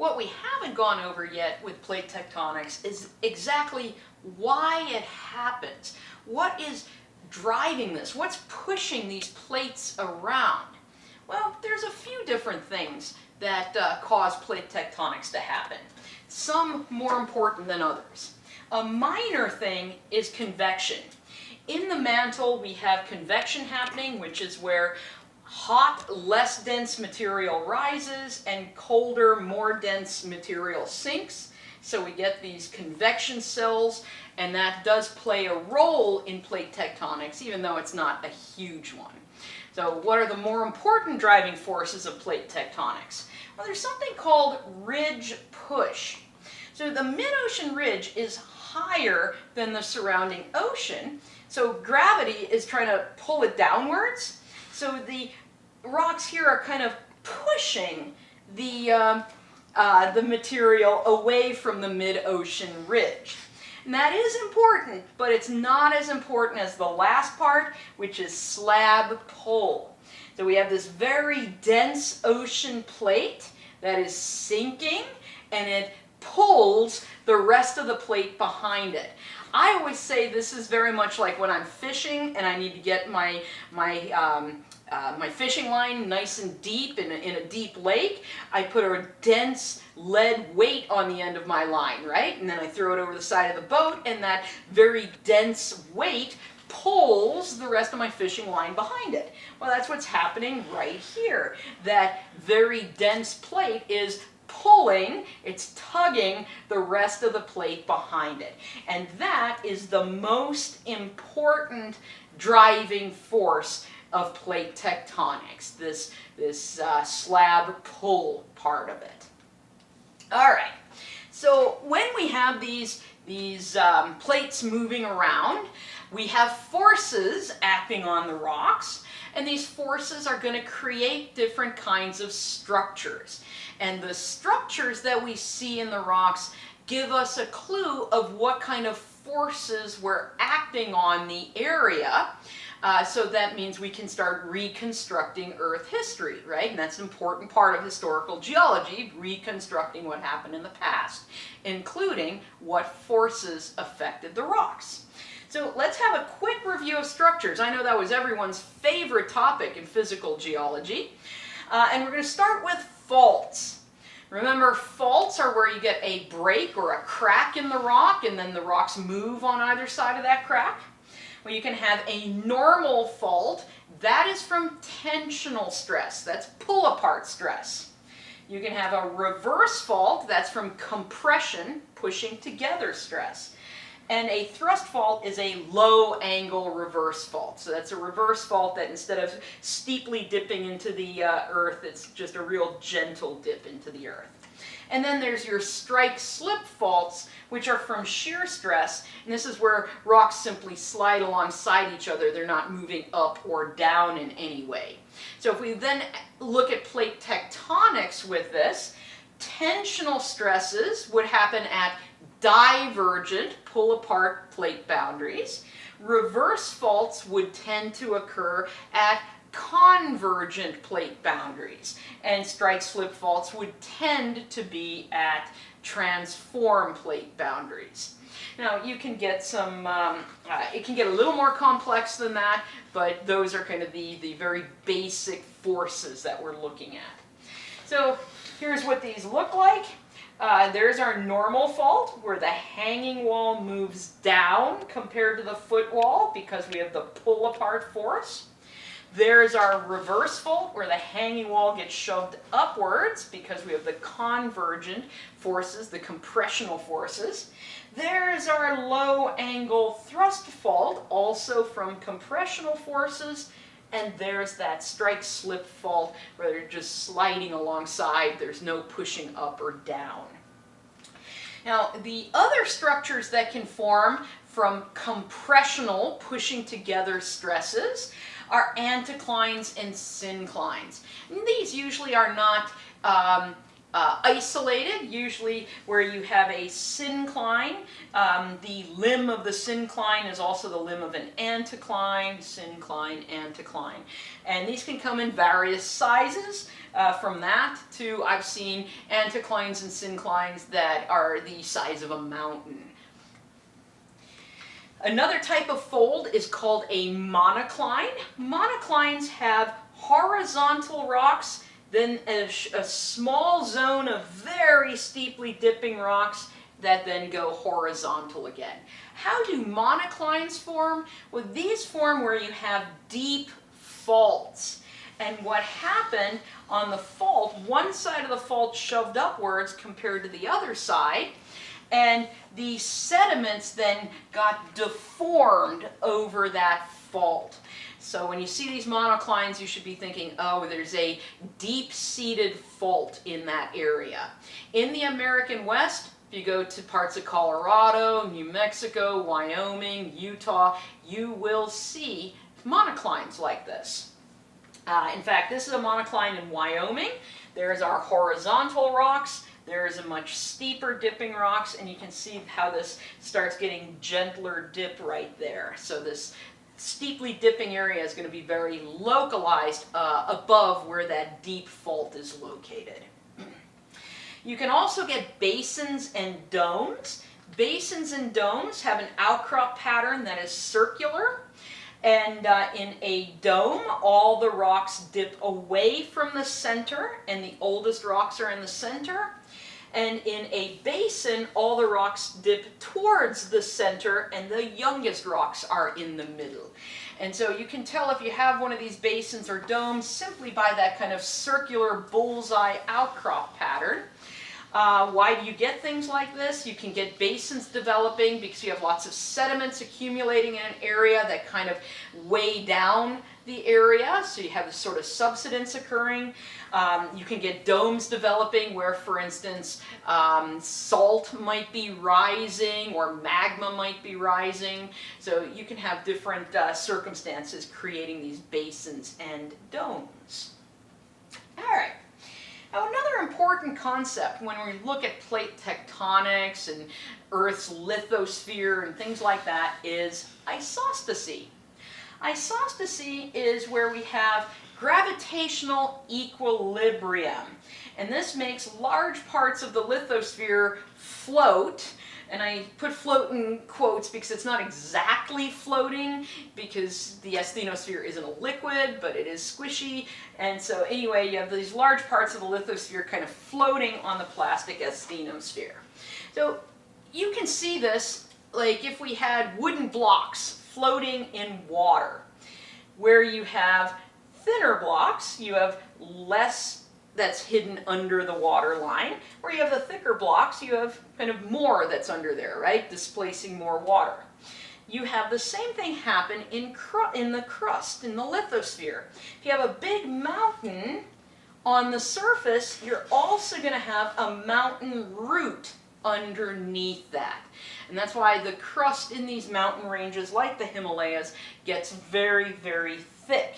What we haven't gone over yet with plate tectonics is exactly why it happens. What is driving this? What's pushing these plates around? Well, there's a few different things that cause plate tectonics to happen. Some more important than others. A minor thing is convection. In the mantle, we have convection happening, which is where hot, less dense material rises and colder, more dense material sinks. So we get these convection cells, and that does play a role in plate tectonics, even though it's not a huge one. So what are the more important driving forces of plate tectonics? Well, there's something called ridge push. So the mid-ocean ridge is higher than the surrounding ocean, so gravity is trying to pull it downwards. So the rocks here are kind of pushing the material away from the mid-ocean ridge. And that is important, but it's not as important as the last part, which is slab pull. So we have this very dense ocean plate that is sinking, and it pulls the rest of the plate behind it. I always say this is very much like when I'm fishing and I need to get my fishing line nice and deep in a deep lake. I put a dense lead weight on the end of my line, right? And then I throw it over the side of the boat, and that very dense weight pulls the rest of my fishing line behind it. Well, that's what's happening right here. That very dense plate is pulling, it's tugging the rest of the plate behind it. And that is the most important driving force of plate tectonics, this slab pull part of it. All right, so when we have these plates moving around, we have forces acting on the rocks, and these forces are going to create different kinds of structures. And the structures that we see in the rocks give us a clue of what kind of forces were acting on the area. So that means we can start reconstructing Earth history, right? And that's an important part of historical geology, reconstructing what happened in the past, including what forces affected the rocks. So let's have a quick review of structures. I know that was everyone's favorite topic in physical geology. And we're going to start with faults. Remember, faults are where you get a break or a crack in the rock, and then the rocks move on either side of that crack. Well, you can have a normal fault. That is from tensional stress. That's pull-apart stress. You can have a reverse fault. That's from compression, pushing together stress. And a thrust fault is a low-angle reverse fault. So that's a reverse fault that instead of steeply dipping into the earth, it's just a real gentle dip into the earth. And then there's your strike-slip faults, which are from shear stress. And this is where rocks simply slide alongside each other. They're not moving up or down in any way. So if we then look at plate tectonics with this, tensional stresses would happen at divergent, pull-apart plate boundaries. Reverse faults would tend to occur at convergent plate boundaries, and strike-slip faults would tend to be at transform plate boundaries. Now, you can get some, it can get a little more complex than that, but those are kind of the very basic forces that we're looking at. So here's what these look like. There's our normal fault, where the hanging wall moves down compared to the foot wall because we have the pull-apart force. There's our reverse fault, where the hanging wall gets shoved upwards because we have the convergent forces, the compressional forces. There's our low-angle thrust fault, also from compressional forces. And there's that strike-slip fault where they're just sliding alongside. There's no pushing up or down. Now, the other structures that can form from compressional, pushing together stresses are anticlines and synclines. And these usually are not isolated, usually where you have a syncline. The limb of the syncline is also the limb of an anticline, syncline, anticline. And these can come in various sizes. From that to, I've seen anticlines and synclines that are the size of a mountain. Another type of fold is called a monocline. Monoclines have horizontal rocks, then a small zone of very steeply dipping rocks that then go horizontal again. How do monoclines form? Well, these form where you have deep faults. And what happened on the fault, one side of the fault shoved upwards compared to the other side, and the sediments then got deformed over that fault. So when you see these monoclines, you should be thinking, oh, there's a deep-seated fault in that area. In the American West, if you go to parts of Colorado, New Mexico, Wyoming, Utah, you will see monoclines like this. In fact, this is a monocline in Wyoming. There's our horizontal rocks. There's a much steeper dipping rocks, and you can see how this starts getting gentler dip right there. So this steeply dipping area is going to be very localized above where that deep fault is located. You can also get basins and domes. Basins and domes have an outcrop pattern that is circular. And in a dome, all the rocks dip away from the center, and the oldest rocks are in the center. And in a basin, all the rocks dip towards the center, and the youngest rocks are in the middle. And so you can tell if you have one of these basins or domes simply by that kind of circular bullseye outcrop pattern. Why do you get things like this? You can get basins developing because you have lots of sediments accumulating in an area that kind of weigh down the area, so you have this sort of subsidence occurring. You can get domes developing where, for instance, salt might be rising or magma might be rising. So you can have different circumstances creating these basins and domes. All right. Now, another important concept when we look at plate tectonics and Earth's lithosphere and things like that is isostasy. Isostasy is where we have gravitational equilibrium, and this makes large parts of the lithosphere float. And I put float in quotes because it's not exactly floating, because the asthenosphere isn't a liquid, but it is squishy. And so anyway, you have these large parts of the lithosphere kind of floating on the plastic asthenosphere. So you can see this like if we had wooden blocks floating in water. Where you have thinner blocks, you have less that's hidden under the water line. Where you have the thicker blocks, you have kind of more that's under there, right? Displacing more water. You have the same thing happen in the crust, in the lithosphere. If you have a big mountain on the surface, you're also going to have a mountain root underneath that. And that's why the crust in these mountain ranges, like the Himalayas, gets very, very thick.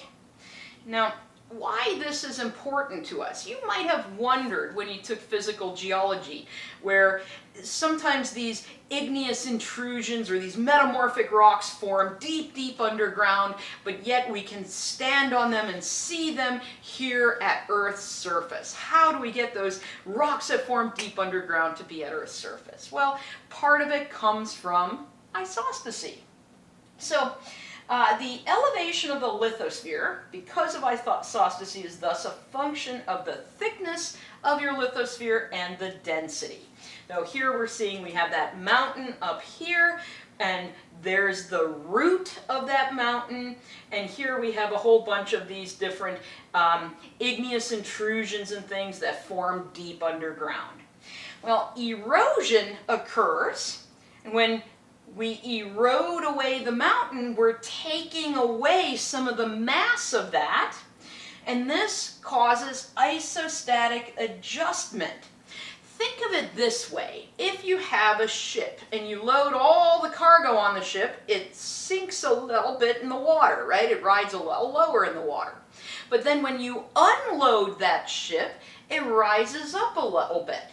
Now, why this is important to us. You might have wondered when you took physical geology, where sometimes these igneous intrusions or these metamorphic rocks form deep, deep underground, but yet we can stand on them and see them here at Earth's surface. How do we get those rocks that form deep underground to be at Earth's surface? Well, part of it comes from isostasy. So, the elevation of the lithosphere, because of isostasy, is thus a function of the thickness of your lithosphere and the density. Now here we're seeing we have that mountain up here, and there's the root of that mountain, and here we have a whole bunch of these different igneous intrusions and things that form deep underground. Well, erosion occurs, and when we erode away the mountain, we're taking away some of the mass of that, and this causes isostatic adjustment. Think of it this way. If you have a ship and you load all the cargo on the ship, it sinks a little bit in the water, right? It rides a little lower in the water. But then when you unload that ship, it rises up a little bit.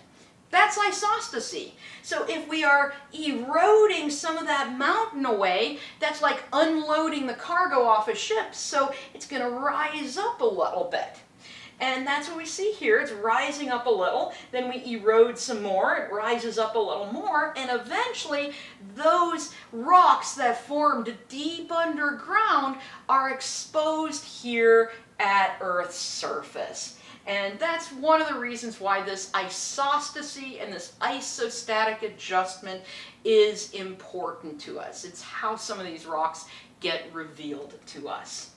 That's isostasy. So if we are eroding some of that mountain away, that's like unloading the cargo off a ship, so it's going to rise up a little bit. And that's what we see here. It's rising up a little, then we erode some more, it rises up a little more, and eventually those rocks that formed deep underground are exposed here at Earth's surface. And that's one of the reasons why this isostasy and this isostatic adjustment is important to us. It's how some of these rocks get revealed to us.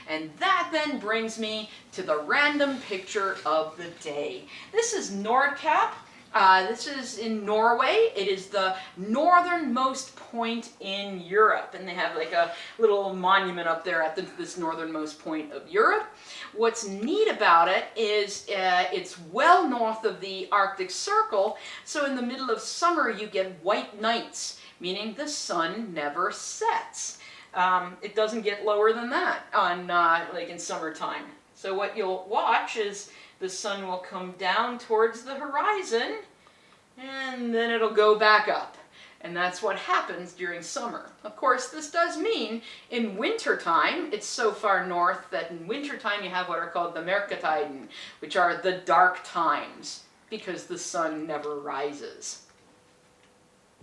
And that then brings me to the random picture of the day. This is Nordkapp. This is in Norway. It is the northernmost point in Europe, and they have like a little monument up there at this northernmost point of Europe. What's neat about it is it's well north of the Arctic Circle, so in the middle of summer you get white nights, meaning the sun never sets. It doesn't get lower than that on like in summertime. So what you'll watch is the sun will come down towards the horizon, and then it'll go back up. And that's what happens during summer. Of course, this does mean in wintertime, it's so far north that in wintertime you have what are called the Mørketiden, which are the dark times, because the sun never rises.